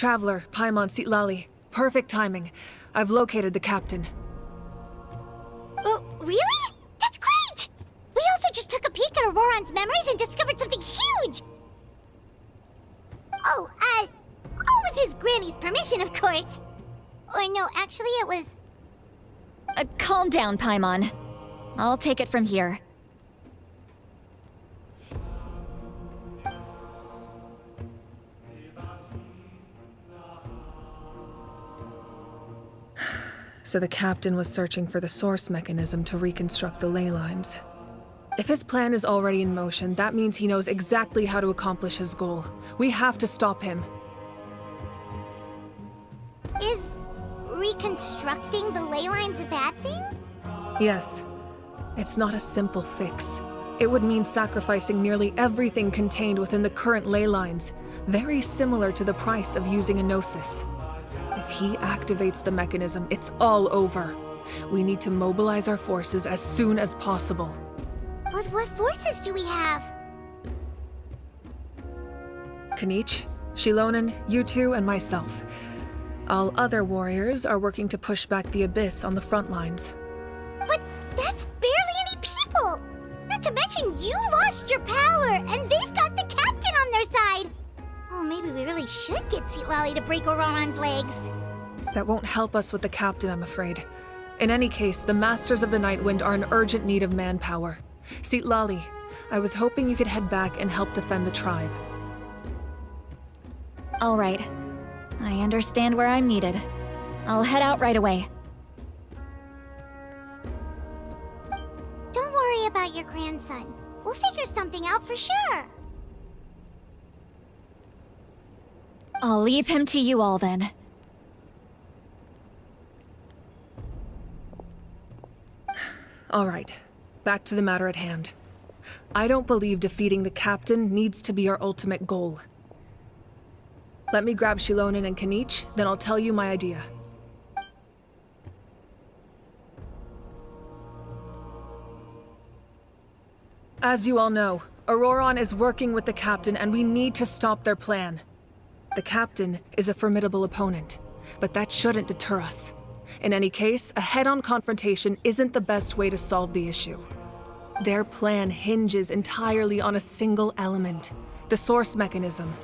Traveler, Paimon Sitlali. Perfect timing. I've located the captain. Oh, really? That's great! We also just took a peek at Auroron's memories and discovered something huge! Oh, all with his granny's permission, of course. Or no, actually it was... Calm down, Paimon. I'll take it from here. So the captain was searching for the source mechanism to reconstruct the ley lines. If his plan is already in motion, that means he knows exactly how to accomplish his goal. We have to stop him. Is reconstructing the ley lines a bad thing? Yes. It's not a simple fix. It would mean sacrificing nearly everything contained within the current ley lines, very similar to the price of using a gnosis. If he activates the mechanism, it's all over. We need to mobilize our forces as soon as possible. But what forces do we have? Kanich, Shilonen, you two, and myself. All other warriors are working to push back the Abyss on the front lines. But that's barely any people! Not to mention you lost your power, and they've got the captain on their side! Oh, maybe we really should get Sitlali to break Auroron's legs. That won't help us with the captain, I'm afraid. In any case, the Masters of the Nightwind are in urgent need of manpower. Sitlali, I was hoping you could head back and help defend the tribe. All right. I understand where I'm needed. I'll head out right away. Don't worry about your grandson. We'll figure something out for sure. I'll leave him to you all then. All right, back to the matter at hand. I don't believe defeating the captain needs to be our ultimate goal. Let me grab Shilonen and Kanich, then I'll tell you my idea. As you all know, Auroron is working with the captain and we need to stop their plan. The captain is a formidable opponent, but that shouldn't deter us. In any case, a head-on confrontation isn't the best way to solve the issue. Their plan hinges entirely on a single element, the source mechanism.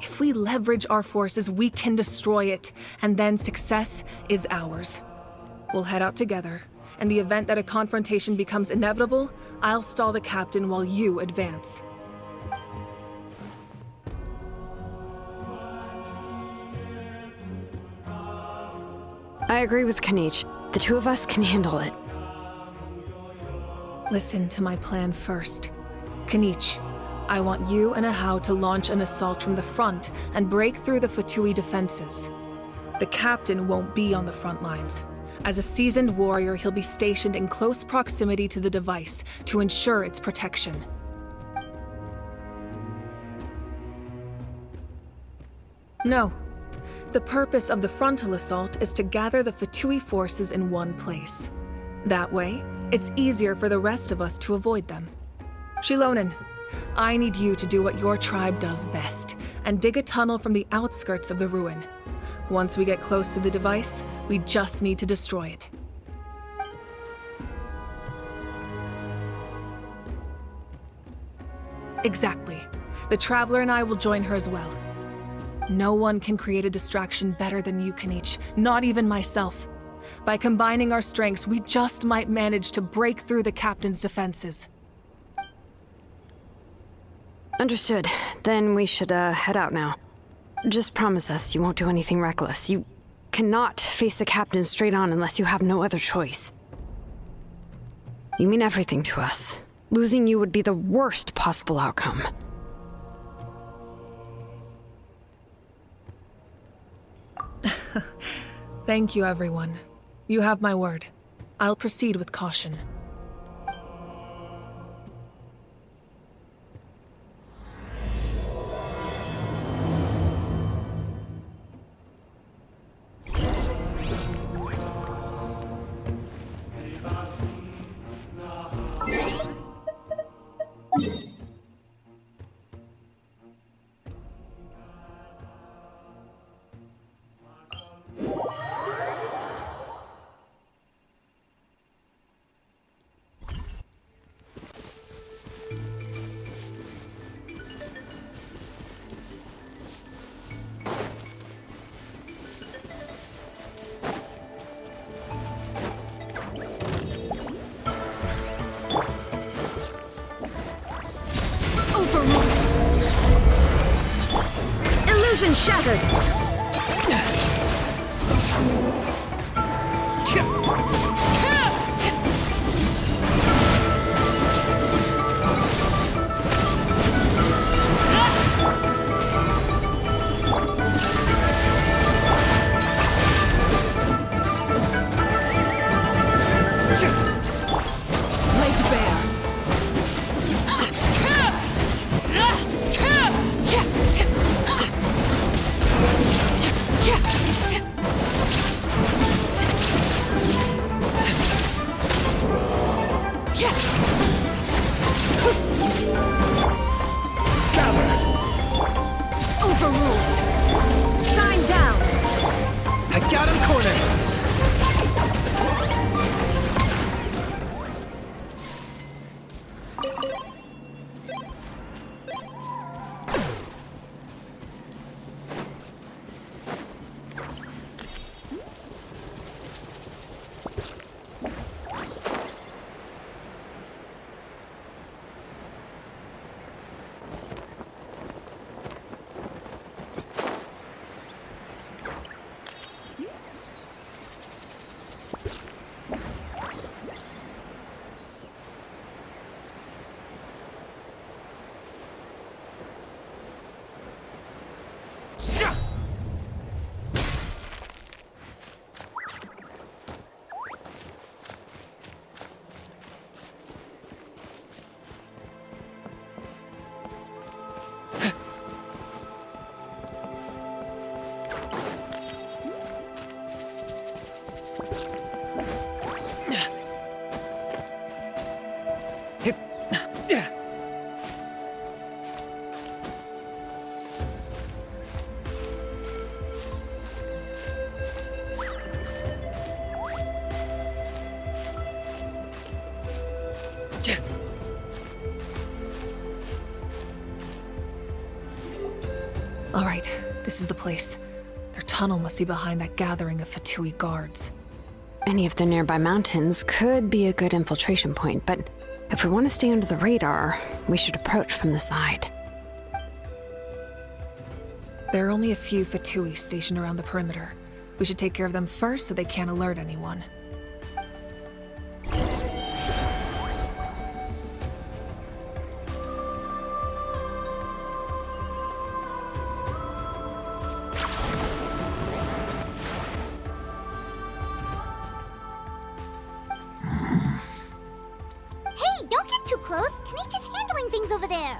If we leverage our forces, we can destroy it, and then success is ours. We'll head out together. In the event that a confrontation becomes inevitable, I'll stall the captain while you advance. I agree with Kanich. The two of us can handle it. Listen to my plan first. Kanich, I want you and Ahau to launch an assault from the front and break through the Fatui defenses. The captain won't be on the front lines. As a seasoned warrior, he'll be stationed in close proximity to the device to ensure its protection. No. The purpose of the frontal assault is to gather the Fatui forces in one place. That way, it's easier for the rest of us to avoid them. Shilonen, I need you to do what your tribe does best, and dig a tunnel from the outskirts of the ruin. Once we get close to the device, we just need to destroy it. Exactly. The Traveler and I will join her as well. No one can create a distraction better than you, Kanich, not even myself. By combining our strengths, we just might manage to break through the captain's defenses. Understood. Then we should, head out now. Just promise us you won't do anything reckless. You cannot face the captain straight on unless you have no other choice. You mean everything to us. Losing you would be the worst possible outcome. Thank you, everyone. You have my word. I'll proceed with caution. shattered! Laid bare. Overruled! Shine down! I got him cornered! All right, this is the place. Their tunnel must be behind that gathering of Fatui guards. Any of the nearby mountains could be a good infiltration point, but if we want to stay under the radar, we should approach from the side. There are only a few Fatui stationed around the perimeter. We should take care of them first so they can't alert anyone. Hey, don't get too close. Kenichi's handling things over there.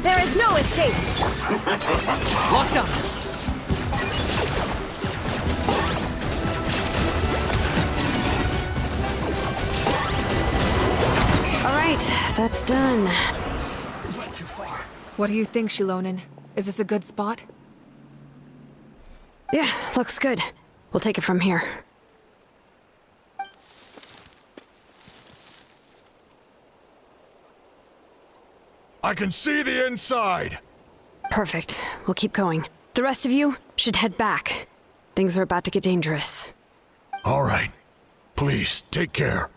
There is no escape! Locked up! All right, that's done. Went too far. What do you think, Shilonen? Is this a good spot? Yeah, looks good. We'll take it from here. I can see the inside! Perfect. We'll keep going. The rest of you should head back. Things are about to get dangerous. All right. Please, take care.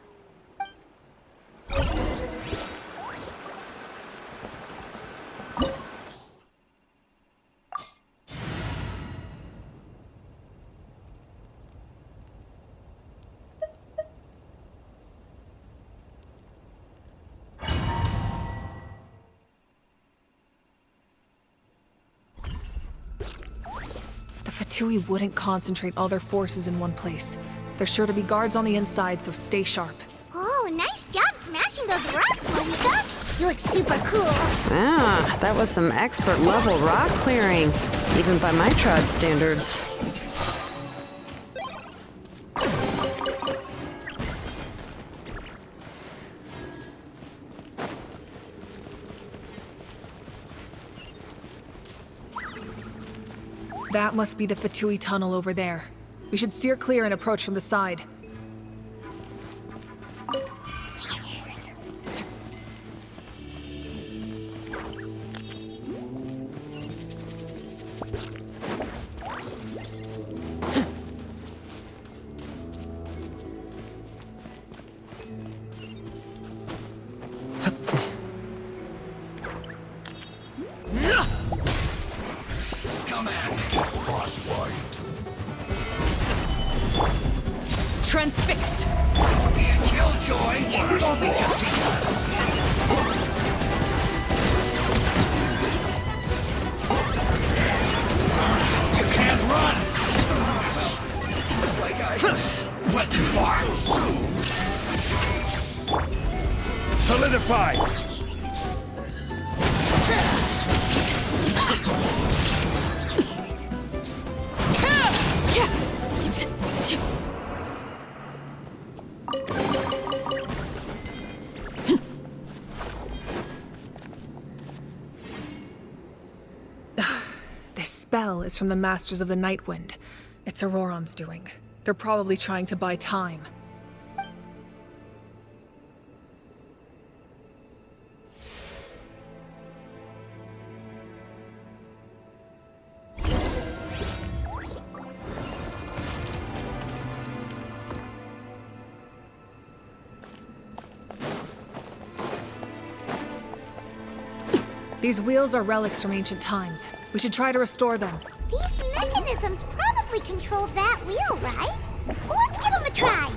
The Fatui wouldn't concentrate all their forces in one place. There's sure to be guards on the inside, so stay sharp. Oh, nice job smashing those rocks, Malika. You look super cool. Ah, that was some expert level rock clearing, even by my tribe standards. That must be the Fatui tunnel over there. We should steer clear and approach from the side. Transfixed! Be a killjoy! We've only just begun. You can't run! Looks like I went too far. Solidify! This spell is from the Masters of the Nightwind. It's Auroron's doing. They're probably trying to buy time. These wheels are relics from ancient times. We should try to restore them. These mechanisms probably control that wheel, right? Let's give them a try.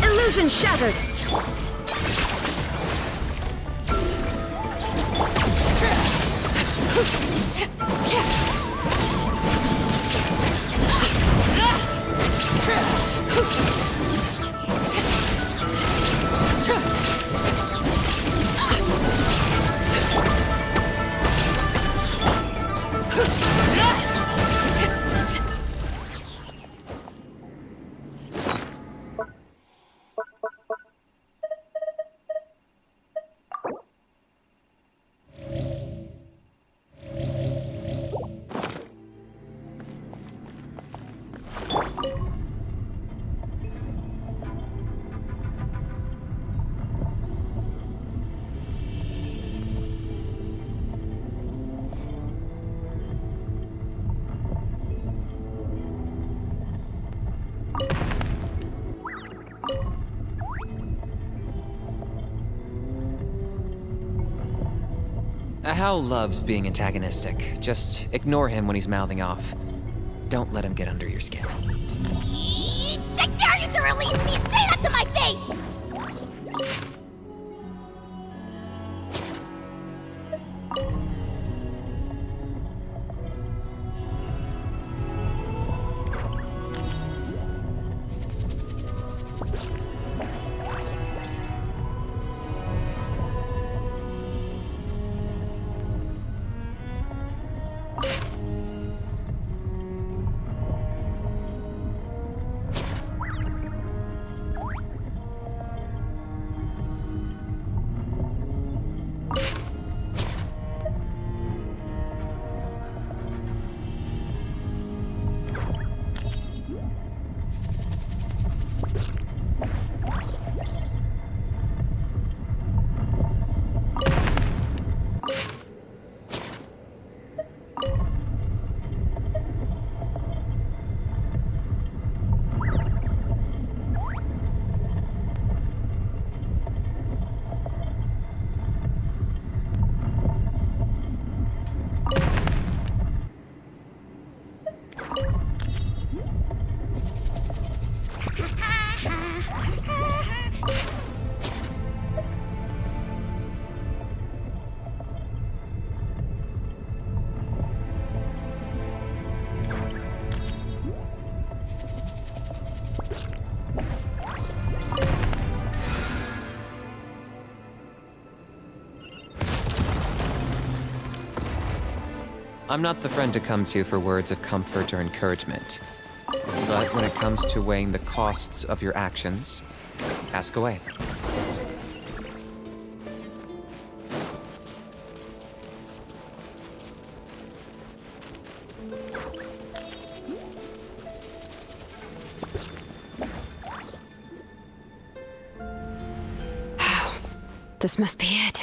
Illusion shattered! Hal loves being antagonistic. Just ignore him when he's mouthing off. Don't let him get under your skin. I dare you to release me and say that to my face! I'm not the friend to come to for words of comfort or encouragement. But when it comes to weighing the costs of your actions, ask away. This must be it.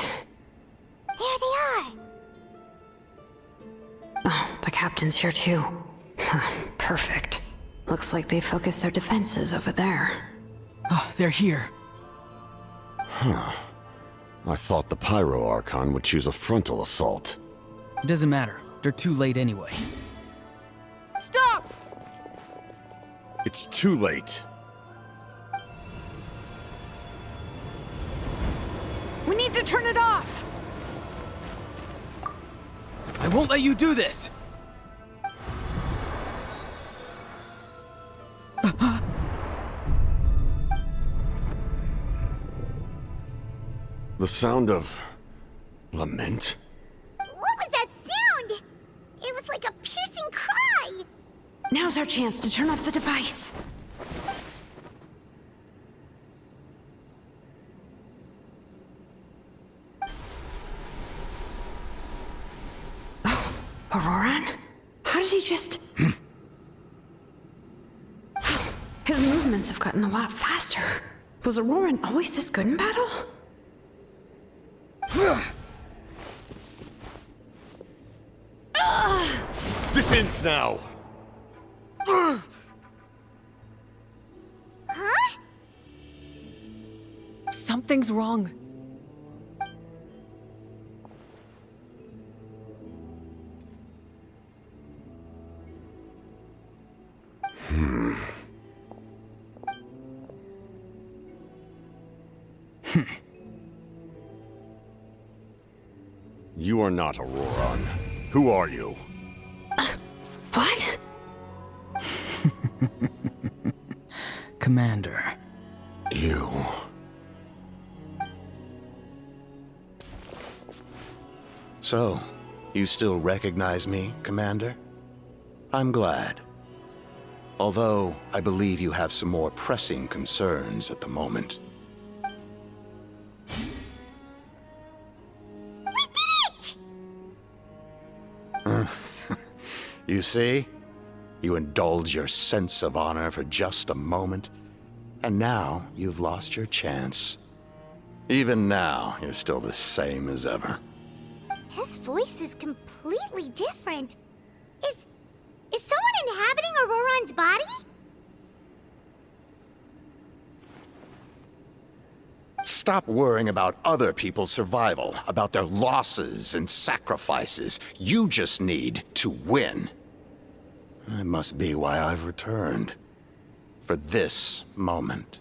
There they are! Oh, the captain's here too. Perfect. Looks like they focused their defenses over there. Oh, they're here. I thought the Pyro Archon would choose a frontal assault. It doesn't matter. They're too late anyway. Stop! It's too late. We need to turn it off! I won't let you do this! The sound of lament? What was that sound? It was like a piercing cry! Now's our chance to turn off the device. Oh, Auroran? How did he just... His movements have gotten a lot faster. Was Auroran always this good in battle? This ends now! Huh? Something's wrong. You are not Auroron. Who are you? What? Commander. You. So, you still recognize me, Commander? I'm glad. Although, I believe you have some more pressing concerns at the moment. You see? You indulge your sense of honor for just a moment, and now you've lost your chance. Even now, you're still the same as ever. His voice is completely different. Is someone inhabiting Auroron's body? Stop worrying about other people's survival, about their losses and sacrifices. You just need to win. That must be why I've returned. For this moment.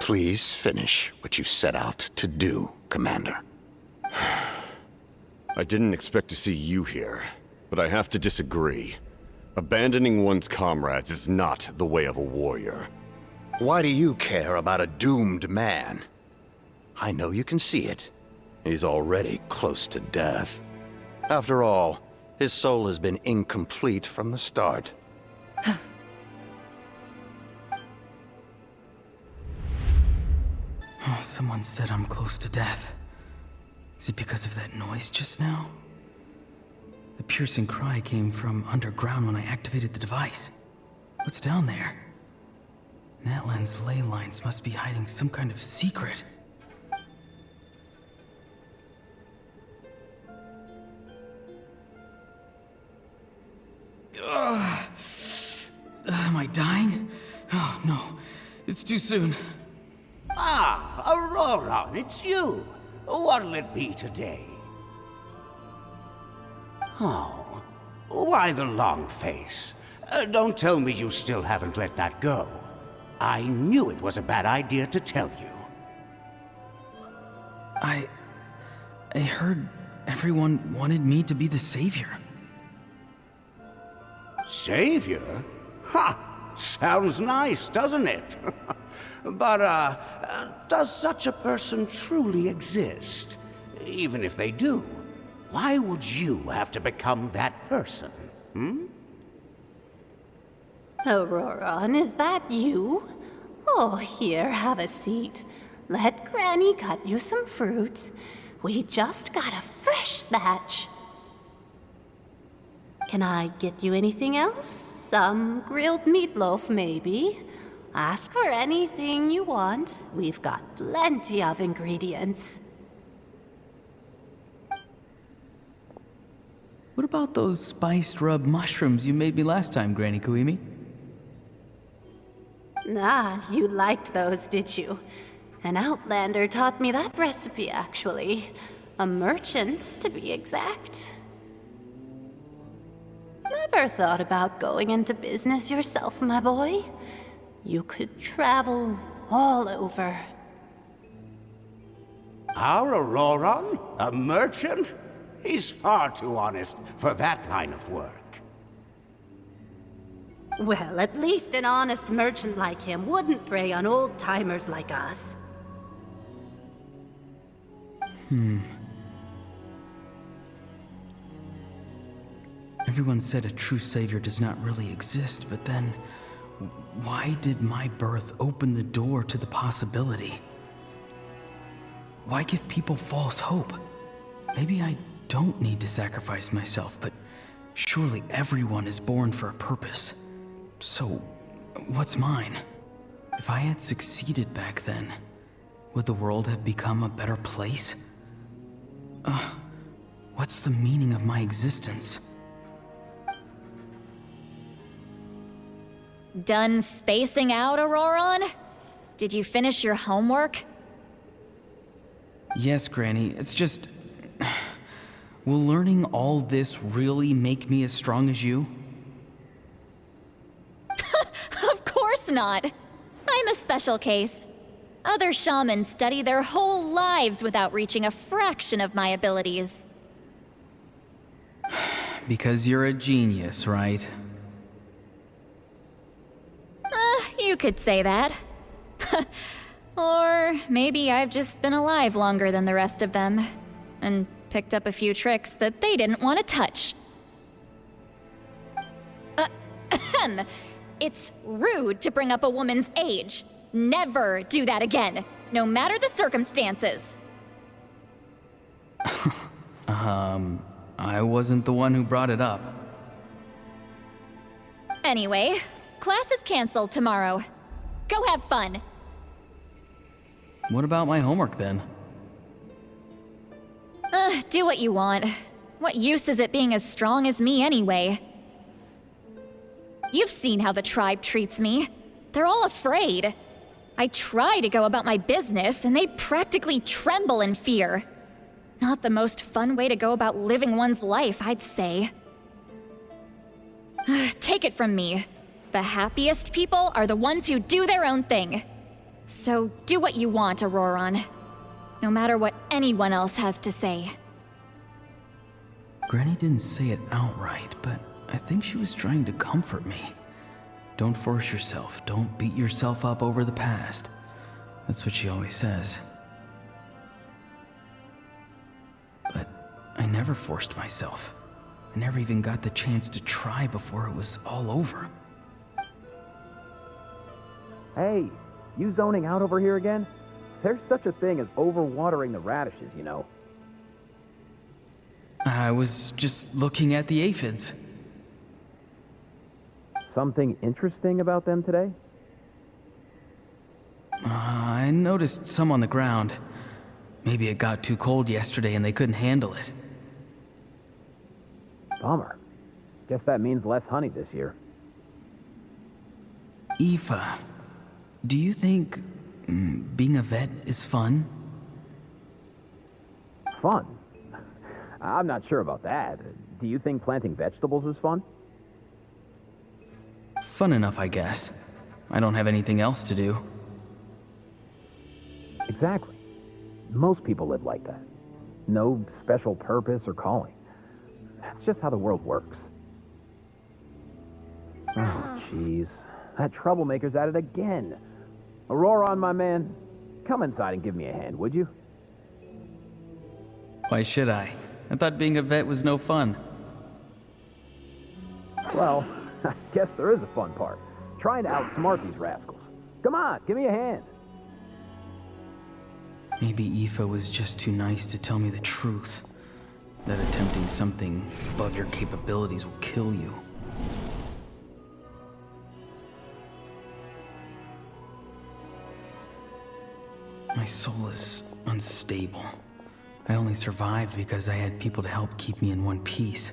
Please finish what you set out to do, Commander. I didn't expect to see you here, but I have to disagree. Abandoning one's comrades is not the way of a warrior. Why do you care about a doomed man? I know you can see it. He's already close to death. After all, his soul has been incomplete from the start. Oh, someone said I'm close to death. Is it because of that noise just now? The piercing cry came from underground when I activated the device. What's down there? Natlan's ley lines must be hiding some kind of secret. Am I dying? Oh, no. It's too soon. Ah, Auroron, it's you. What'll it be today? Oh, why the long face? Don't tell me you still haven't let that go. I knew it was a bad idea to tell you. I heard everyone wanted me to be the savior. Savior? Ha! Sounds nice, doesn't it? But, does such a person truly exist? Even if they do, why would you have to become that person, hmm? Auroron, is that you? Oh, here, have a seat. Let Granny cut you some fruit. We just got a fresh batch. Can I get you anything else? Some grilled meatloaf, maybe? Ask for anything you want. We've got plenty of ingredients. What about those spiced rub mushrooms you made me last time, Granny Kuimi? Ah, you liked those, did you? An outlander taught me that recipe, actually. A merchant, to be exact. Never thought about going into business yourself, my boy? You could travel all over. Our Auroron? A merchant? He's far too honest for that line of work. Well, at least an honest merchant like him wouldn't prey on old-timers like us. Everyone said a true savior does not really exist, but then why did my birth open the door to the possibility? Why give people false hope? Maybe I don't need to sacrifice myself, but surely everyone is born for a purpose. So, what's mine? If I had succeeded back then, would the world have become a better place? What's the meaning of my existence? Done spacing out, Auroron? Did you finish your homework? Yes, Granny, it's just... Will learning all this really make me as strong as you? not. I'm a special case. Other shamans study their whole lives without reaching a fraction of my abilities. Because you're a genius, right? You could say that. Or maybe I've just been alive longer than the rest of them, and picked up a few tricks that they didn't want to touch. It's rude to bring up a woman's age. Never do that again, no matter the circumstances. I wasn't the one who brought it up. Anyway, class is canceled tomorrow. Go have fun. What about my homework then? Do what you want. What use is it being as strong as me anyway? You've seen how the tribe treats me. They're all afraid. I try to go about my business, and they practically tremble in fear. Not the most fun way to go about living one's life, I'd say. Take it from me. The happiest people are the ones who do their own thing. So do what you want, Auroron. No matter what anyone else has to say. Granny didn't say it outright, but I think she was trying to comfort me. Don't force yourself. Don't beat yourself up over the past. That's what she always says. But I never forced myself. I never even got the chance to try before it was all over. Hey, you zoning out over here again? There's such a thing as overwatering the radishes, you know. I was just looking at the aphids. Something interesting about them today? I noticed some on the ground. Maybe it got too cold yesterday and they couldn't handle it. Bummer. Guess that means less honey this year. Aoife, do you think being a vet is fun? Fun? I'm not sure about that. Do you think planting vegetables is fun? Fun enough, I guess. I don't have anything else to do. Exactly. Most people live like that. No special purpose or calling. That's just how the world works. Oh, jeez. That troublemaker's at it again. Auroron, my man, come inside and give me a hand, would you? Why should I? I thought being a vet was no fun. Well, I guess there is a fun part. Trying to outsmart these rascals. Come on, give me a hand. Maybe Aoife was just too nice to tell me the truth. That attempting something above your capabilities will kill you. My soul is unstable. I only survived because I had people to help keep me in one piece.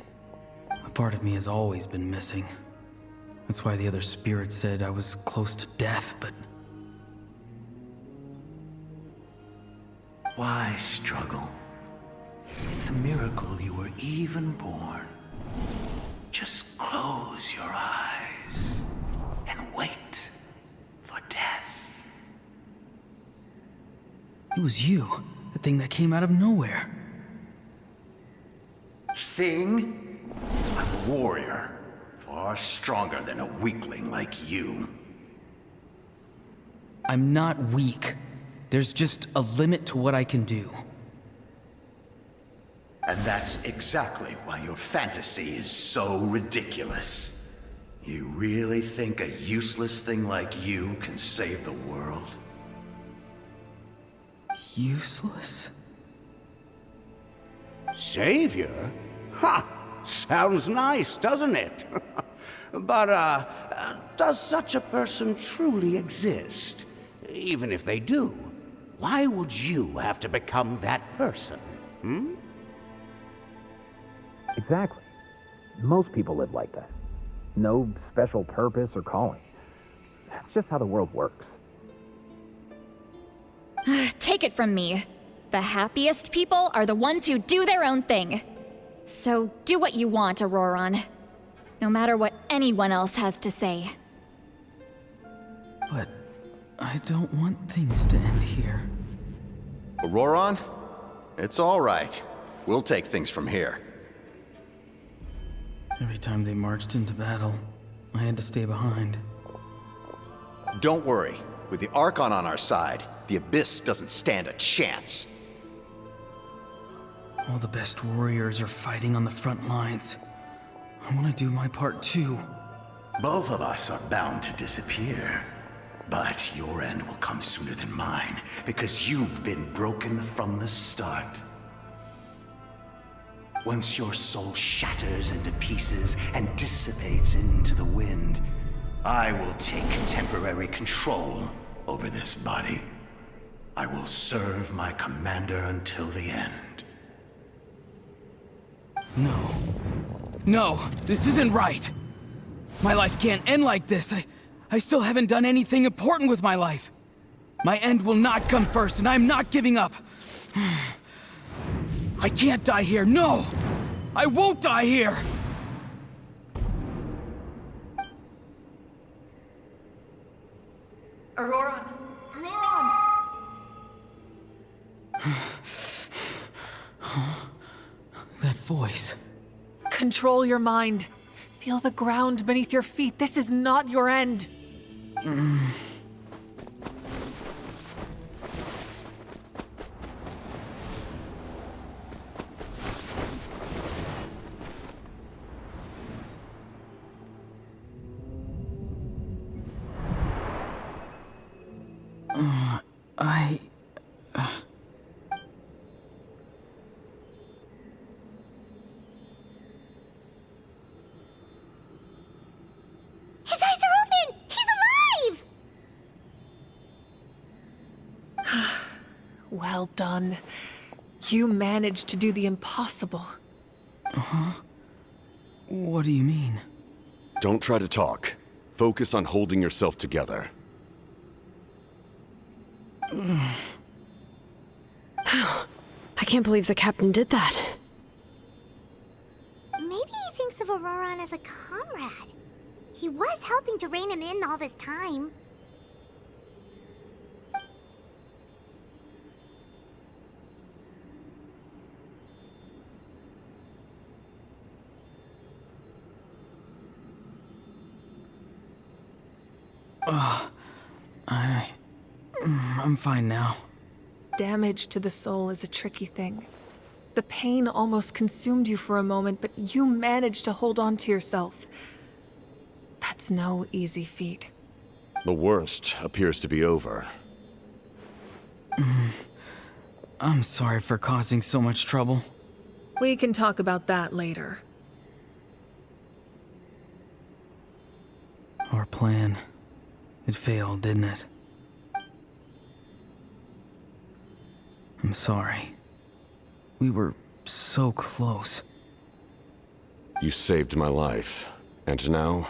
A part of me has always been missing. That's why the other spirit said I was close to death, but... Why struggle? It's a miracle you were even born. Just close your eyes and wait for death. It was you, the thing that came out of nowhere. Thing? I'm a warrior, far stronger than a weakling like you. I'm not weak. There's just a limit to what I can do. And that's exactly why your fantasy is so ridiculous. You really think a useless thing like you can save the world? Useless? Savior? Ha! Sounds nice, doesn't it? But, does such a person truly exist? Even if they do, why would you have to become that person? Hmm? Exactly. Most people live like that. No special purpose or calling. That's just how the world works. Take it from me. The happiest people are the ones who do their own thing. So do what you want, Auroron. No matter what anyone else has to say. But I don't want things to end here. Auroron? It's all right. We'll take things from here. Every time they marched into battle, I had to stay behind. Don't worry. With the Archon on our side, the Abyss doesn't stand a chance. All the best warriors are fighting on the front lines. I want to do my part too. Both of us are bound to disappear. But your end will come sooner than mine, because you've been broken from the start. Once your soul shatters into pieces and dissipates into the wind, I will take temporary control over this body. I will serve my commander until the end. No. No, this isn't right. My life can't end like this. I still haven't done anything important with my life. My end will not come first, and I'm not giving up. I can't die here, no! I won't die here! Auroron! Auroron! That voice. Control your mind. Feel the ground beneath your feet. This is not your end. His eyes are open! He's alive! Well done. You managed to do the impossible. What do you mean? Don't try to talk. Focus on holding yourself together. I can't believe the captain did that. Maybe he thinks of Auroron as a comrade. He was helping to rein him in all this time. I'm fine now. Damage to the soul is a tricky thing. The pain almost consumed you for a moment, but you managed to hold on to yourself. That's no easy feat. The worst appears to be over. I'm sorry for causing so much trouble. We can talk about that later. Our plan. It failed, didn't it? I'm sorry. We were so close. You saved my life, and now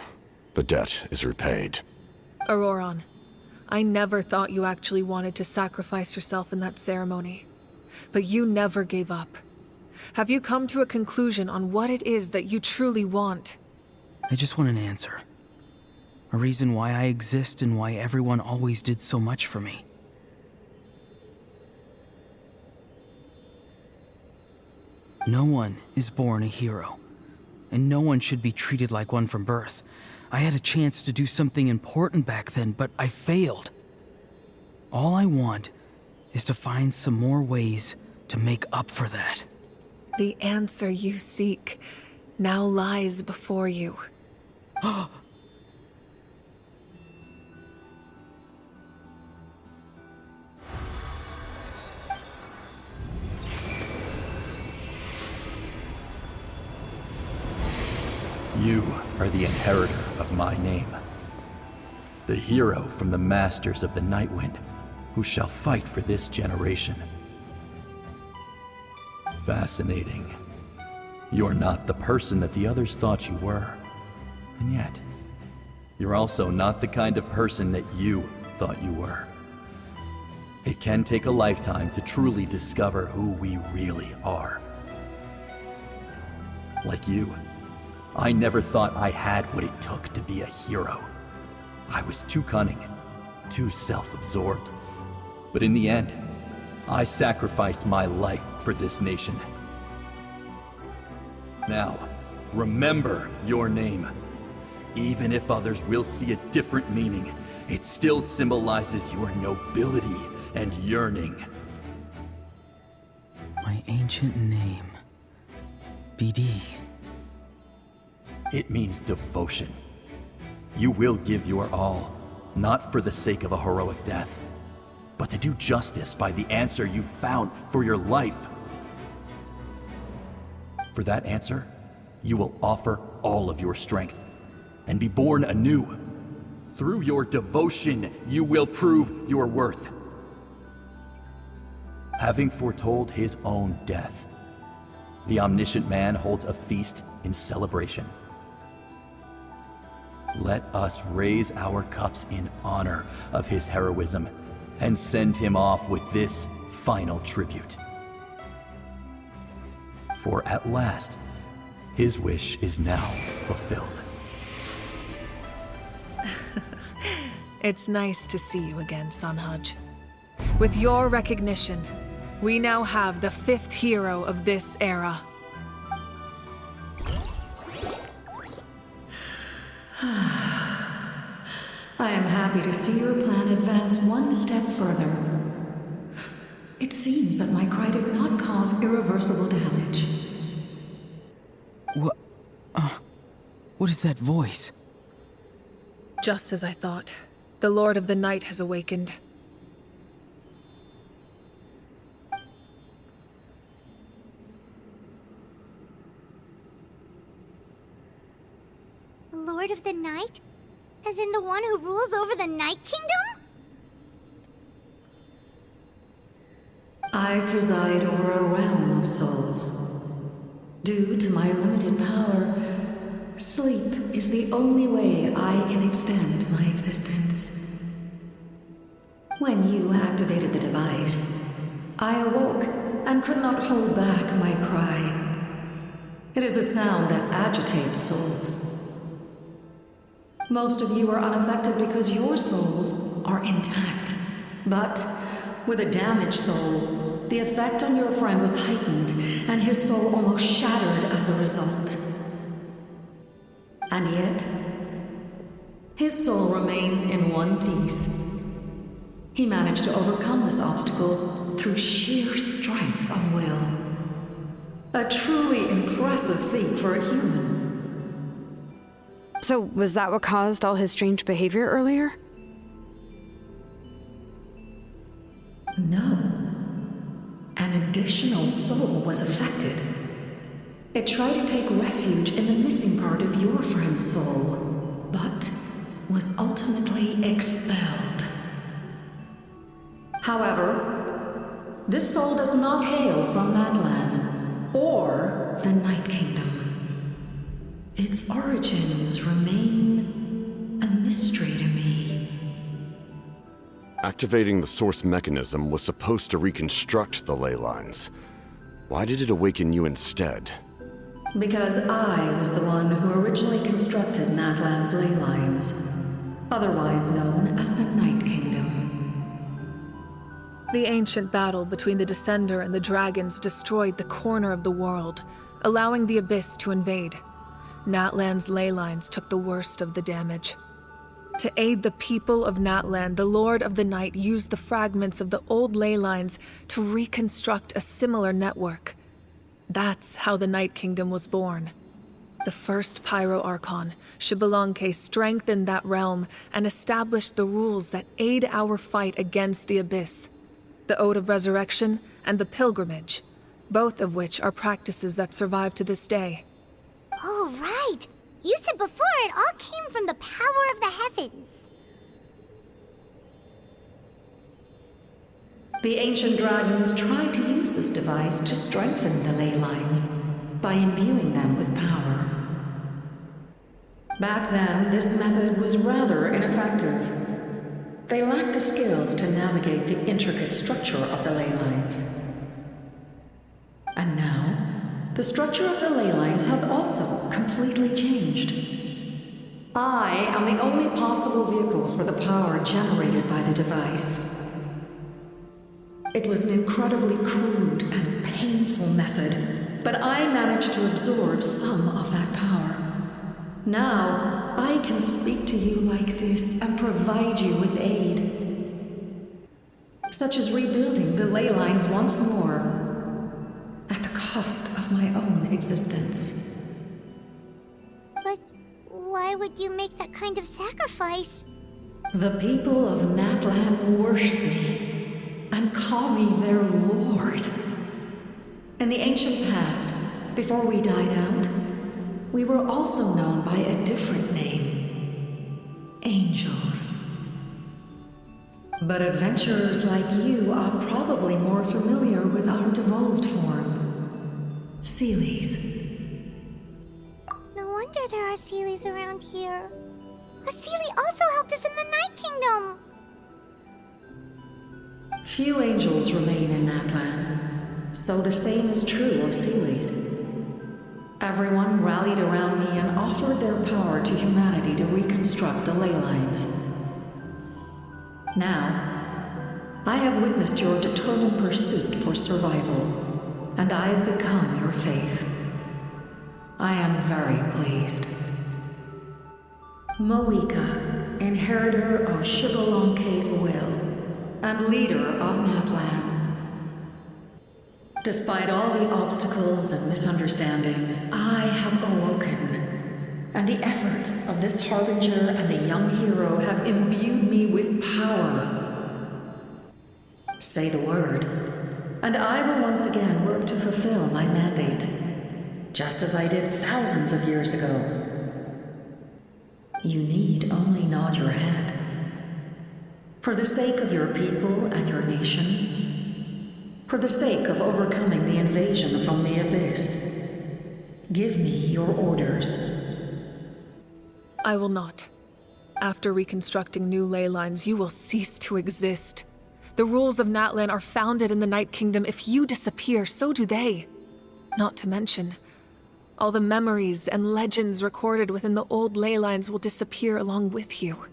the debt is repaid. Auroron, I never thought you actually wanted to sacrifice yourself in that ceremony. But you never gave up. Have you come to a conclusion on what it is that you truly want? I just want an answer. A reason why I exist and why everyone always did so much for me. No one is born a hero, and no one should be treated like one from birth. I had a chance to do something important back then, but I failed. All I want is to find some more ways to make up for that. The answer you seek now lies before you. You are the inheritor of my name. The hero from the masters of the Nightwind, who shall fight for this generation. Fascinating. You're not the person that the others thought you were. And yet, you're also not the kind of person that you thought you were. It can take a lifetime to truly discover who we really are. Like you, I never thought I had what it took to be a hero. I was too cunning, too self-absorbed. But in the end, I sacrificed my life for this nation. Now, remember your name. Even if others will see a different meaning, it still symbolizes your nobility and yearning. My ancient name. BD. It means devotion. You will give your all, not for the sake of a heroic death, but to do justice by the answer you found for your life. For that answer, you will offer all of your strength and be born anew. Through your devotion, you will prove your worth. Having foretold his own death, the omniscient man holds a feast in celebration. Let us raise our cups in honor of his heroism and send him off with this final tribute. For at last, his wish is now fulfilled. It's nice to see you again, Sanhaj. With your recognition, we now have the 5th hero of this era. I am happy to see your plan advance one step further. It seems that my cry did not cause irreversible damage. What is that voice? Just as I thought. The Lord of the Night has awakened. The Lord of the Night? As in the one who rules over the Night Kingdom? I preside over a realm of souls. Due to my limited power, sleep is the only way I can extend my existence. When you activated the device, I awoke and could not hold back my cry. It is a sound that agitates souls. Most of you are unaffected because your souls are intact. But with a damaged soul, the effect on your friend was heightened, and his soul almost shattered as a result. And yet, his soul remains in one piece. He managed to overcome this obstacle through sheer strength of will. A truly impressive feat for a human. So, was that what caused all his strange behavior earlier? No. An additional soul was affected. It tried to take refuge in the missing part of your friend's soul, but was ultimately expelled. However, this soul does not hail from Natlan or the Night Kingdom. Its origins remain a mystery to me. Activating the source mechanism was supposed to reconstruct the ley lines. Why did it awaken you instead? Because I was the one who originally constructed Natlan's ley lines, otherwise known as the Night Kingdom. The ancient battle between the Descender and the dragons destroyed the corner of the world, allowing the Abyss to invade. Natlan's ley lines took the worst of the damage. To aid the people of Natlan, the Lord of the Night used the fragments of the old ley lines to reconstruct a similar network. That's how the Night Kingdom was born. The first Pyro Archon, Xbalanque, strengthened that realm and established the rules that aid our fight against the Abyss. The Ode of Resurrection and the Pilgrimage, both of which are practices that survive to this day. Oh, right! You said before it all came from the power of the heavens. The ancient dragons tried to use this device to strengthen the ley lines by imbuing them with power. Back then, this method was rather ineffective. They lacked the skills to navigate the intricate structure of the ley lines. And now, the structure of the ley lines has also completely changed. I am the only possible vehicle for the power generated by the device. It was an incredibly crude and painful method, but I managed to absorb some of that power. Now, I can speak to you like this and provide you with aid, such as rebuilding the ley lines once more, at the cost of my own existence. But why would you make that kind of sacrifice? The people of Natlan worship me and call me their lord. In the ancient past, before we died out, we were also known by a different name: angels. But adventurers like you are probably more familiar with our devolved form, Seelies. No wonder there are Seelies around here. A Seelie also helped us in the Night Kingdom. Few angels remain in Natlan, so the same is true of Seelies. Everyone rallied around me and offered their power to humanity to reconstruct the ley lines. Now, I have witnessed your determined pursuit for survival, and I have become your faith. I am very pleased. Moika, inheritor of Shibalonke's will, and leader of Natlan. Despite all the obstacles and misunderstandings, I have awoken, and the efforts of this Harbinger and the young hero have imbued me with power. Say the word, and I will once again work to fulfill my mandate, just as I did thousands of years ago. You need only nod your head. For the sake of your people and your nation, for the sake of overcoming the invasion from the Abyss, give me your orders. I will not. After reconstructing new ley lines, you will cease to exist. The rules of Natlan are founded in the Night Kingdom. If you disappear, so do they. Not to mention, all the memories and legends recorded within the old ley lines will disappear along with you.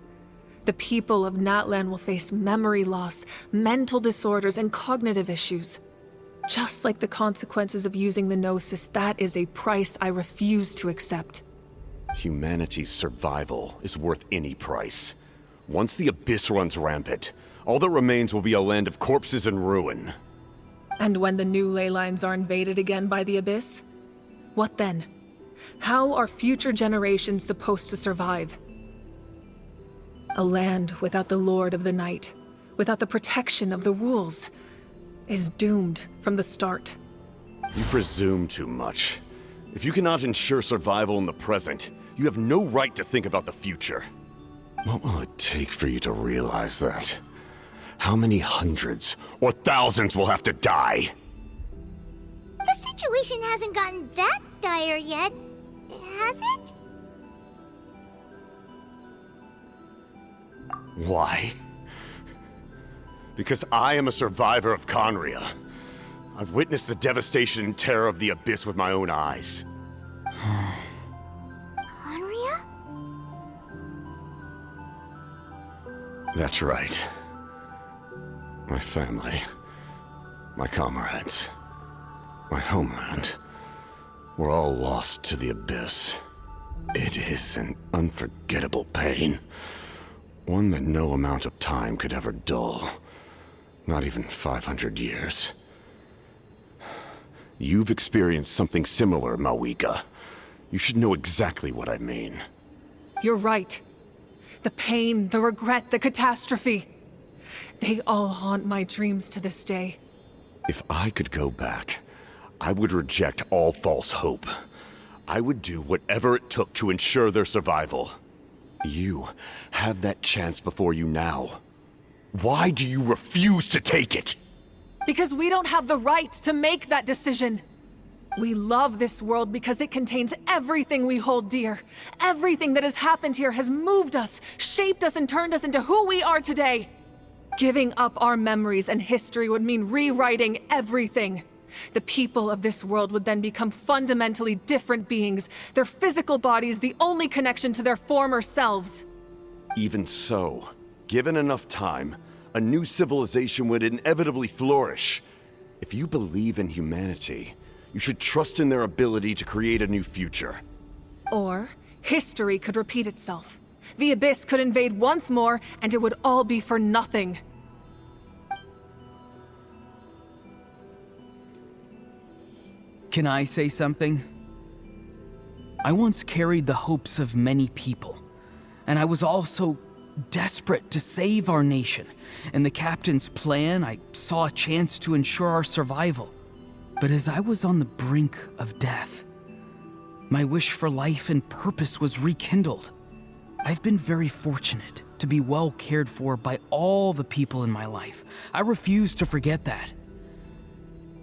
The people of Natlan will face memory loss, mental disorders, and cognitive issues. Just like the consequences of using the Gnosis, that is a price I refuse to accept. Humanity's survival is worth any price. Once the Abyss runs rampant, all that remains will be a land of corpses and ruin. And when the new ley lines are invaded again by the Abyss? What then? How are future generations supposed to survive? A land without the Lord of the Night, without the protection of the rules, is doomed from the start. You presume too much. If you cannot ensure survival in the present, you have no right to think about the future. What will it take for you to realize that? How many hundreds or thousands will have to die? The situation hasn't gotten that dire yet, has it? Why? Because I am a survivor of Conria. I've witnessed the devastation and terror of the Abyss with my own eyes. Conria? That's right. My family, my comrades, my homeland, were all lost to the Abyss. It is an unforgettable pain. One that no amount of time could ever dull. Not even 500 years. You've experienced something similar, Mawika. You should know exactly what I mean. You're right. The pain, the regret, the catastrophe. They all haunt my dreams to this day. If I could go back, I would reject all false hope. I would do whatever it took to ensure their survival. You have that chance before you now. Why do you refuse to take it? Because we don't have the right to make that decision. We love this world because it contains everything we hold dear. Everything that has happened here has moved us, shaped us, and turned us into who we are today. Giving up our memories and history would mean rewriting everything. The people of this world would then become fundamentally different beings, their physical bodies the only connection to their former selves. Even so, given enough time, a new civilization would inevitably flourish. If you believe in humanity, you should trust in their ability to create a new future. Or, history could repeat itself. The Abyss could invade once more, and it would all be for nothing. Can I say something? I once carried the hopes of many people, and I was also desperate to save our nation. In the captain's plan, I saw a chance to ensure our survival. But as I was on the brink of death, my wish for life and purpose was rekindled. I've been very fortunate to be well cared for by all the people in my life. I refuse to forget that.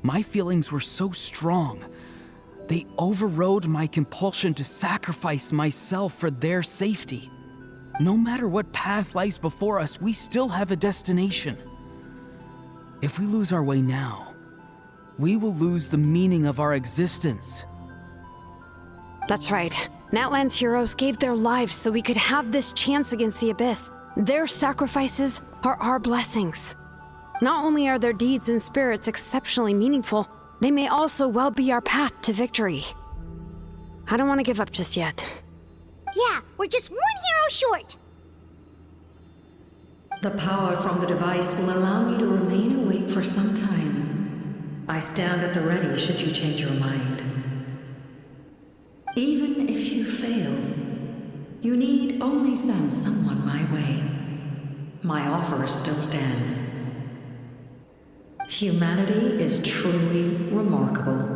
My feelings were so strong, they overrode my compulsion to sacrifice myself for their safety. No matter what path lies before us, we still have a destination. If we lose our way now, we will lose the meaning of our existence. That's right. Natlan's heroes gave their lives so we could have this chance against the Abyss. Their sacrifices are our blessings. Not only are their deeds and spirits exceptionally meaningful, they may also well be our path to victory. I don't want to give up just yet. Yeah, we're just one hero short. The power from the device will allow me to remain awake for some time. I stand at the ready should you change your mind. Even if you fail, you need only send someone my way. My offer still stands. Humanity is truly remarkable.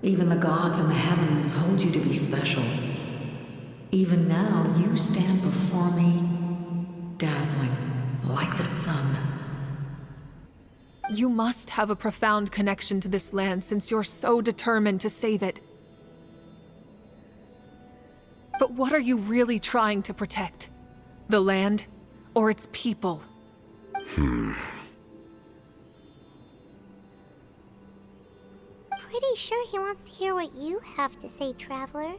Even the gods in the heavens hold you to be special. Even now, you stand before me, dazzling like the sun. You must have a profound connection to this land since you're so determined to save it. But what are you really trying to protect? The land, or its people? Pretty sure he wants to hear what you have to say, Traveler.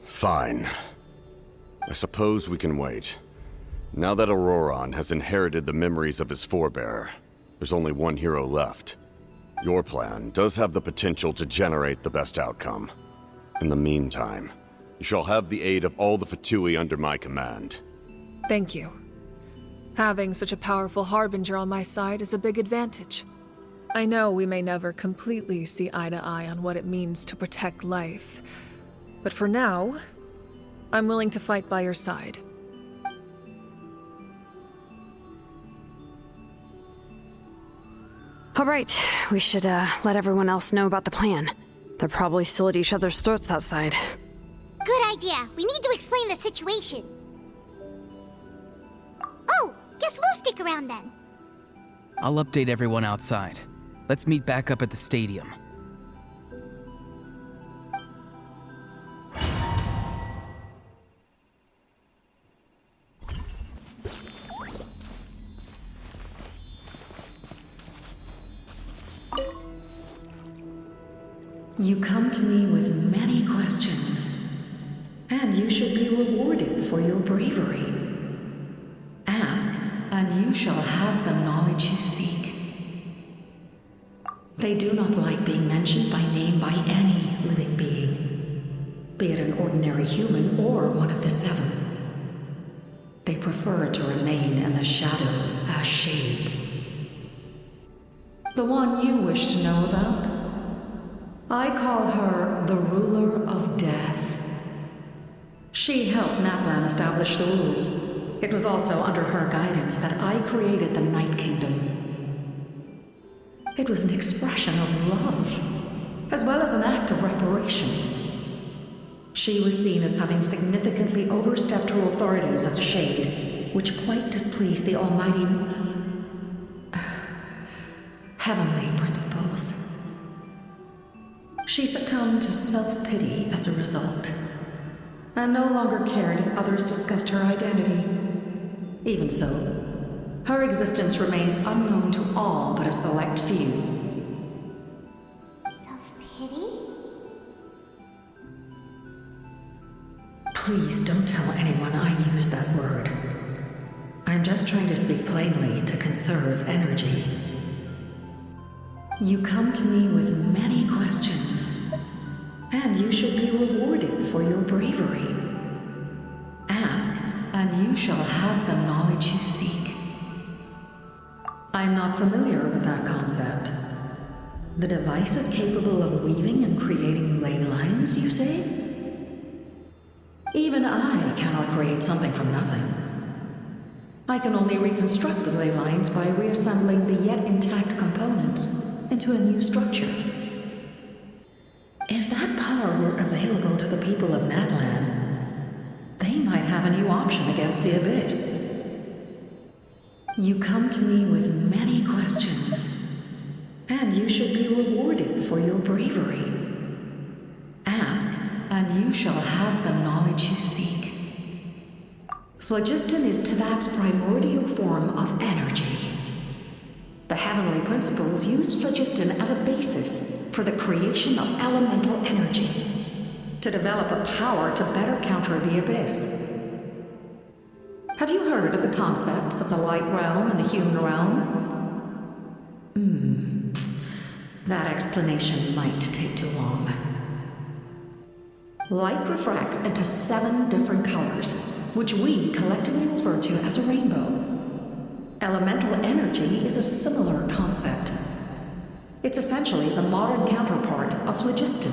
Fine. I suppose we can wait. Now that Auroron has inherited the memories of his forebear, there's only one hero left. Your plan does have the potential to generate the best outcome. In the meantime, you shall have the aid of all the Fatui under my command. Thank you. Having such a powerful harbinger on my side is a big advantage. I know we may never completely see eye to eye on what it means to protect life, but for now, I'm willing to fight by your side. All right, we should let everyone else know about the plan. They're probably still at each other's throats outside. Good idea. We need to explain the situation. Oh, guess we'll stick around then. I'll update everyone outside. Let's meet back up at the stadium. You come to me with many questions, and you should be rewarded for your bravery. Ask, and you shall have the knowledge you seek. They do not like being mentioned by name by any living being, be it an ordinary human or one of the seven. They prefer to remain in the shadows as shades. The one you wish to know about? I call her the Ruler of Death. She helped Natlan establish the rules. It was also under her guidance that I created the Night Kingdom. It was an expression of love, as well as an act of reparation. She was seen as having significantly overstepped her authorities as a Shade, which quite displeased the almighty... heavenly principles. She succumbed to self-pity as a result. and no longer cared if others discussed her identity. Even so, her existence remains unknown to all but a select few. Self-pity? Please don't tell anyone I used that word. I'm just trying to speak plainly to conserve energy. You come to me with many questions, and you should be rewarded for your bravery. Ask, and you shall have the knowledge you seek. I'm not familiar with that concept. The device is capable of weaving and creating ley lines, you say? Even I cannot create something from nothing. I can only reconstruct the ley lines by reassembling the yet intact components into a new structure. If that power were available to the people of Natlan, they might have a new option against the Abyss. You come to me with many questions, and you should be rewarded for your bravery. Ask, and you shall have the knowledge you seek. Phlogiston is Teyvat's primordial form of energy. The heavenly principles used phlogiston as a basis for the creation of elemental energy, to develop a power to better counter the Abyss. Have you heard of the concepts of the light realm and the human realm? That explanation might take too long. Light refracts into 7 different colors, which we collectively refer to as a rainbow. Elemental energy is a similar concept. It's essentially the modern counterpart of phlogiston.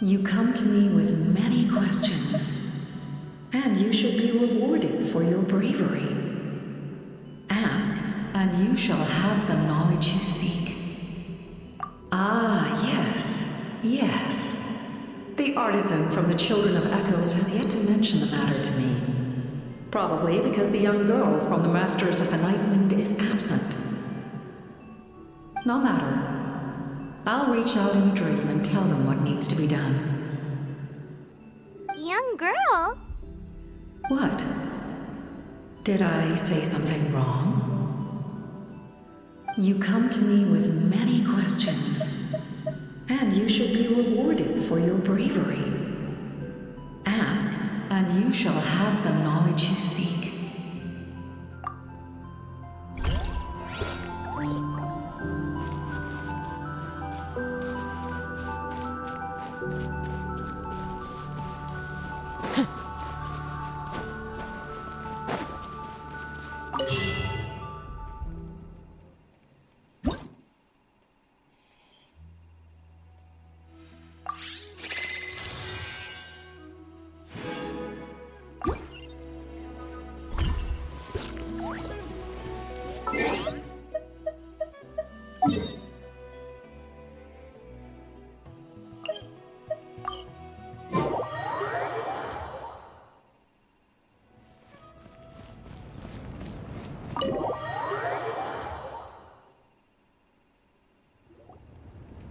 You come to me with many questions, and you should be rewarded for your bravery. Ask, and you shall have the knowledge you seek. Ah, yes, yes. The artisan from the Children of Echoes has yet to mention the matter to me. Probably because the young girl from the Masters of the Nightwind is absent. No matter. I'll reach out in a dream and tell them what needs to be done. Young girl? What? Did I say something wrong? You come to me with many questions, and you should be rewarded for your bravery. Ask, and you shall have the knowledge you seek.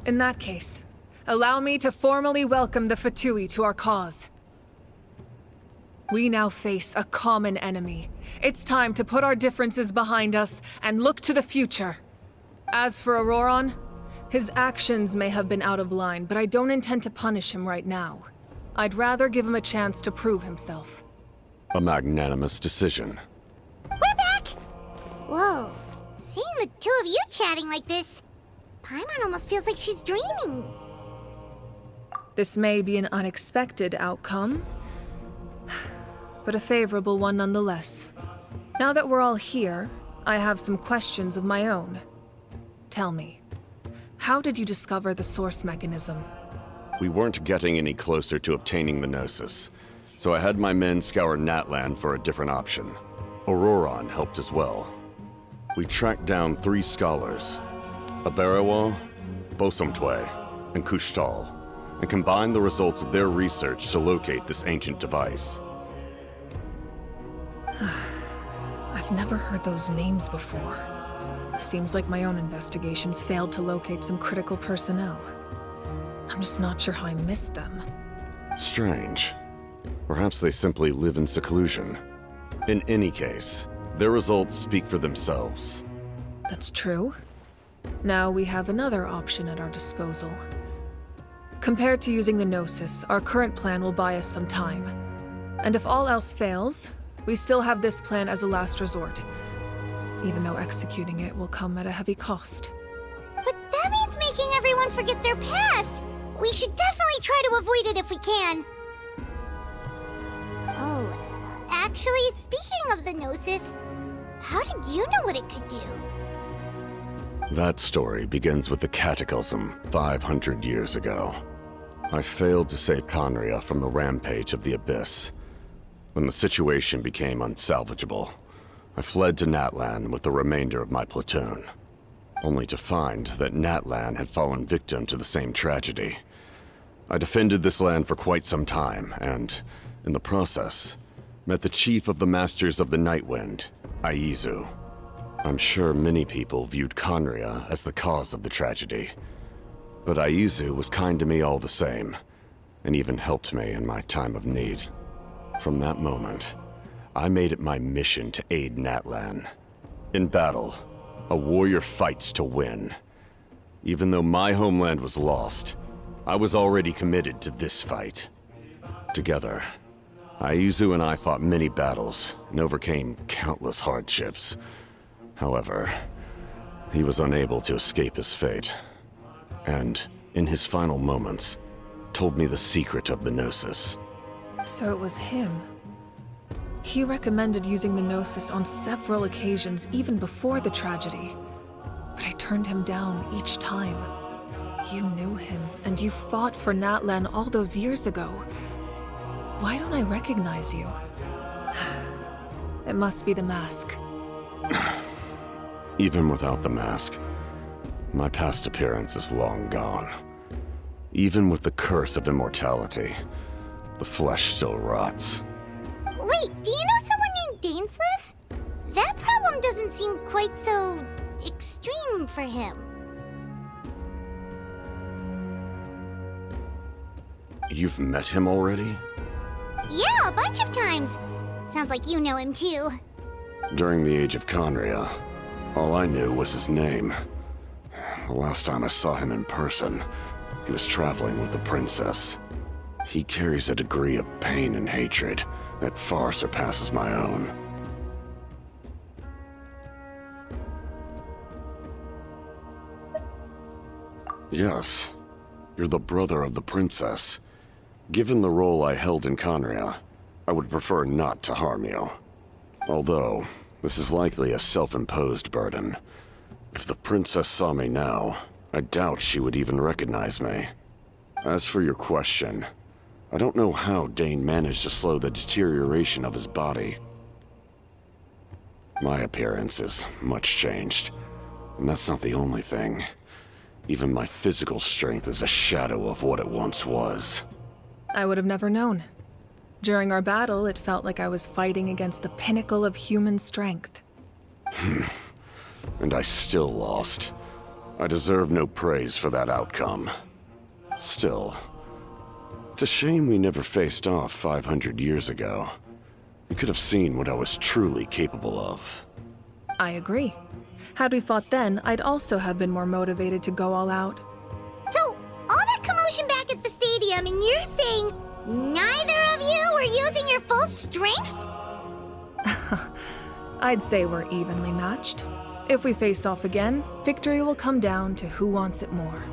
In that case, allow me to formally welcome the Fatui to our cause. We now face a common enemy. It's time to put our differences behind us and look to the future. As for Auroron, his actions may have been out of line, but I don't intend to punish him right now. I'd rather give him a chance to prove himself. A magnanimous decision. We're back! Whoa, seeing the two of you chatting like this, Paimon almost feels like she's dreaming. This may be an unexpected outcome, but a favorable one nonetheless. Now that we're all here, I have some questions of my own. Tell me, how did you discover the source mechanism? We weren't getting any closer to obtaining the Gnosis, so I had my men scour Natlan for a different option. Auroron helped as well. We tracked down 3 scholars, Aberawa, Bosomtwe, and Kushtal, and combined the results of their research to locate this ancient device. I've never heard those names before. Seems like my own investigation failed to locate some critical personnel. I'm just not sure how I missed them. Strange. Perhaps they simply live in seclusion. In any case, their results speak for themselves. That's true. Now we have another option at our disposal. Compared to using the Gnosis, our current plan will buy us some time. And if all else fails, we still have this plan as a last resort. Even though executing it will come at a heavy cost. But that means making everyone forget their past! We should definitely try to avoid it if we can. Oh, actually, speaking of the Gnosis, how did you know what it could do? That story begins with the Cataclysm 500 years ago. I failed to save Conria from the rampage of the Abyss. When the situation became unsalvageable, I fled to Natlan with the remainder of my platoon, only to find that Natlan had fallen victim to the same tragedy. I defended this land for quite some time, and, in the process, met the chief of the Masters of the Nightwind, Aizu. I'm sure many people viewed Conria as the cause of the tragedy, but Aizu was kind to me all the same, and even helped me in my time of need. From that moment, I made it my mission to aid Natlan. In battle, a warrior fights to win. Even though my homeland was lost, I was already committed to this fight. Together, Aizu and I fought many battles and overcame countless hardships. However, he was unable to escape his fate, and, in his final moments, told me the secret of the Gnosis. So it was him. He recommended using the Gnosis on several occasions, even before the tragedy. But I turned him down each time. You knew him, and you fought for Natlan all those years ago. Why don't I recognize you? It must be the mask. Even without the mask, my past appearance is long gone. Even with the curse of immortality, the flesh still rots. Wait, do you know someone named Dainsleif? That problem doesn't seem quite so extreme for him. You've met him already? Yeah, a bunch of times. Sounds like you know him too. During the Age of Conria, all I knew was his name. The last time I saw him in person, he was traveling with the princess. He carries a degree of pain and hatred that far surpasses my own. Yes, you're the brother of the princess. Given the role I held in Conria, I would prefer not to harm you. Although, this is likely a self-imposed burden. If the princess saw me now, I doubt she would even recognize me. As for your question, I don't know how Dane managed to slow the deterioration of his body. My appearance is much changed, and that's not the only thing. Even my physical strength is a shadow of what it once was. I would have never known. During our battle, it felt like I was fighting against the pinnacle of human strength. And I still lost. I deserve no praise for that outcome. Still, it's a shame we never faced off 500 years ago. You could have seen what I was truly capable of. I agree. Had we fought then, I'd also have been more motivated to go all out. So, all that commotion back at the stadium, and you're saying neither of you were using your full strength? I'd say we're evenly matched. If we face off again, victory will come down to who wants it more.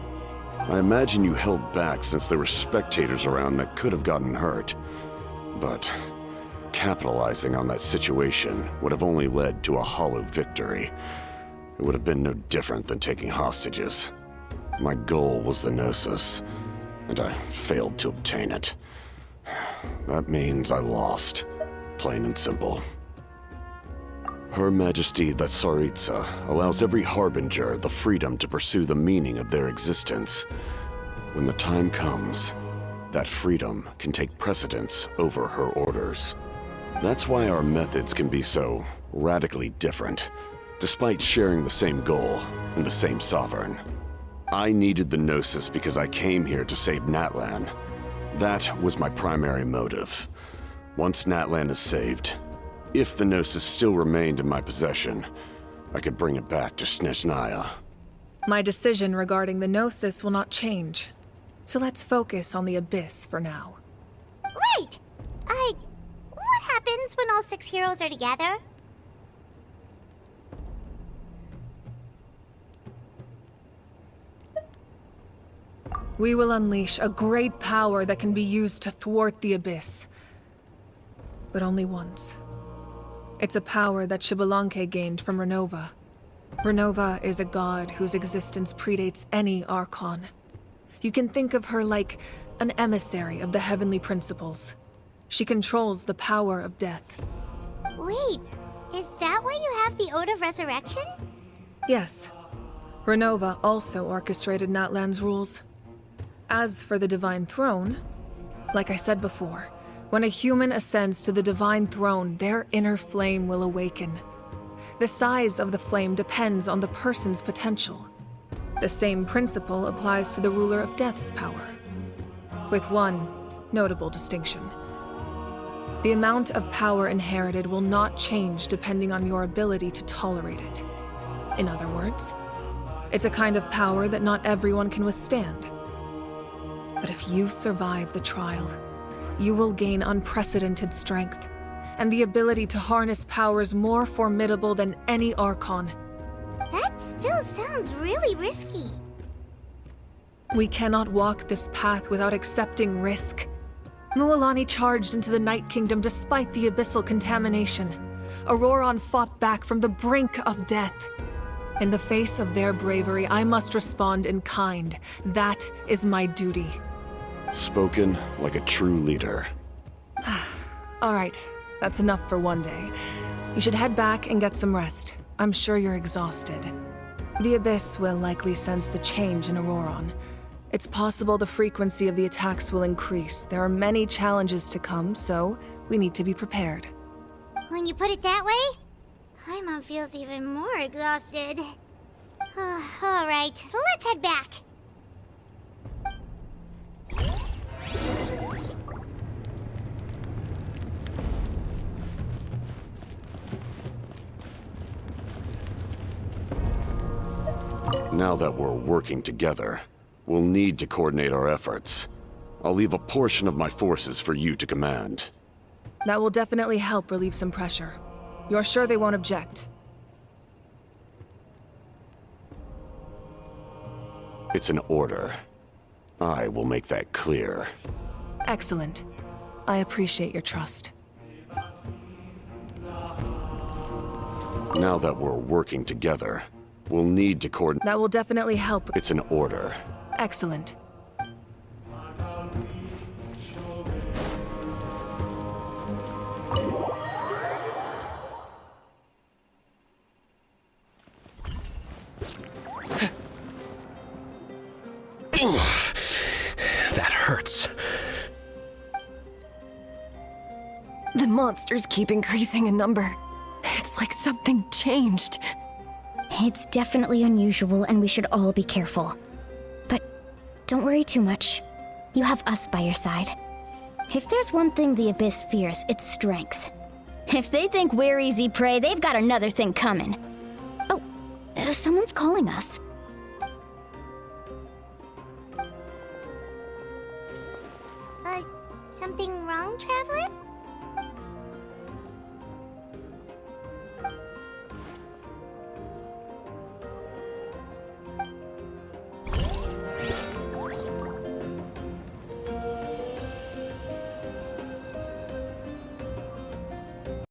I imagine you held back since there were spectators around that could have gotten hurt. But capitalizing on that situation would have only led to a hollow victory. It would have been no different than taking hostages. My goal was the Gnosis, and I failed to obtain it. That means I lost, plain and simple. Her Majesty the Tsaritsa allows every Harbinger the freedom to pursue the meaning of their existence. When the time comes, that freedom can take precedence over her orders. That's why our methods can be so radically different, despite sharing the same goal and the same sovereign. I needed the Gnosis because I came here to save Natlan, That was my primary motive. Once Natlan is saved, if the Gnosis still remained in my possession, I could bring it back to Snezhnaya. My decision regarding the Gnosis will not change. So let's focus on the Abyss for now. Right! What happens when all 6 heroes are together? We will unleash a great power that can be used to thwart the Abyss. But only once. It's a power that Xbalanque gained from Renova. Renova is a god whose existence predates any Archon. You can think of her like an emissary of the heavenly principles. She controls the power of death. Wait, is that why you have the Ode of Resurrection? Yes. Renova also orchestrated Natlan's rules. As for the Divine Throne, like I said before, when a human ascends to the Divine Throne, their inner flame will awaken. The size of the flame depends on the person's potential. The same principle applies to the ruler of Death's power, with one notable distinction. The amount of power inherited will not change depending on your ability to tolerate it. In other words, it's a kind of power that not everyone can withstand. But if you survive the trial, you will gain unprecedented strength, and the ability to harness powers more formidable than any Archon. That still sounds really risky. We cannot walk this path without accepting risk. Mualani charged into the Night Kingdom despite the abyssal contamination. Auroron fought back from the brink of death. In the face of their bravery, I must respond in kind. That is my duty. Spoken like a true leader. All right, that's enough for one day. You should head back and get some rest. I'm sure you're exhausted. The Abyss will likely sense the change in Auroron. It's possible the frequency of the attacks will increase. There are many challenges to come, so we need to be prepared. When you put it that way, Paimon feels even more exhausted. All right, let's head back. Now that we're working together, we'll need to coordinate our efforts. I'll leave a portion of my forces for you to command. That will definitely help relieve some pressure. You're sure they won't object? It's an order. I will make that clear. Excellent. I appreciate your trust. Now that we're working together, we'll need to coordinate. That will definitely help. It's an order. Excellent. That hurts. The monsters keep increasing in number. It's like something changed. It's definitely unusual, and we should all be careful. But don't worry too much. You have us by your side. If there's one thing the Abyss fears, it's strength. If they think we're easy prey, they've got another thing coming. Oh, someone's calling us. Something wrong, Traveler?